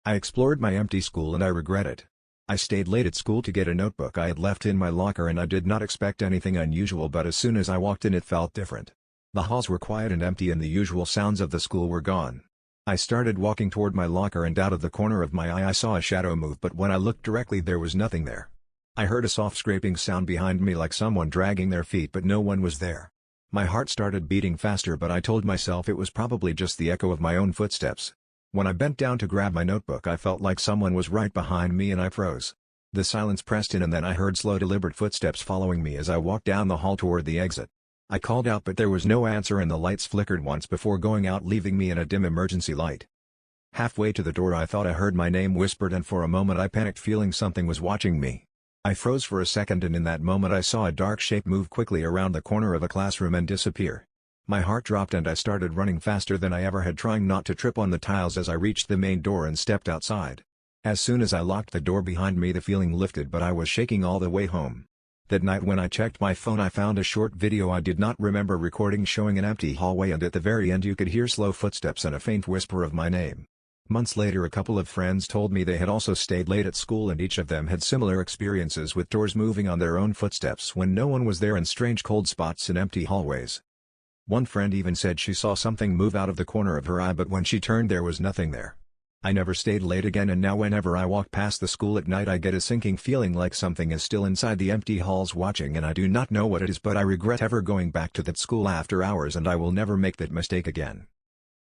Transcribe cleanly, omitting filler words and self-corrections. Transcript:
I explored my empty school and I regret it. I stayed late at school to get a notebook I had left in my locker and I did not expect anything unusual, but as soon as I walked in it felt different. The halls were quiet and empty and the usual sounds of the school were gone. I started walking toward my locker and out of the corner of my eye I saw a shadow move, but when I looked directly there was nothing there. I heard a soft scraping sound behind me like someone dragging their feet, but no one was there. My heart started beating faster, but I told myself it was probably just the echo of my own footsteps. When I bent down to grab my notebook I felt like someone was right behind me and I froze. The silence pressed in and then I heard slow deliberate footsteps following me as I walked down the hall toward the exit. I called out but there was no answer and the lights flickered once before going out, leaving me in a dim emergency light. Halfway to the door I thought I heard my name whispered and for a moment I panicked, feeling something was watching me. I froze for a second and in that moment I saw a dark shape move quickly around the corner of a classroom and disappear. My heart dropped and I started running faster than I ever had, trying not to trip on the tiles as I reached the main door and stepped outside. As soon as I locked the door behind me the feeling lifted, but I was shaking all the way home. That night when I checked my phone I found a short video I did not remember recording showing an empty hallway, and at the very end you could hear slow footsteps and a faint whisper of my name. Months later a couple of friends told me they had also stayed late at school and each of them had similar experiences with doors moving on their own footsteps when no one was there and strange cold spots in empty hallways. One friend even said she saw something move out of the corner of her eye, but when she turned there was nothing there. I never stayed late again, and now whenever I walk past the school at night I get a sinking feeling like something is still inside the empty halls watching, and I do not know what it is, but I regret ever going back to that school after hours and I will never make that mistake again.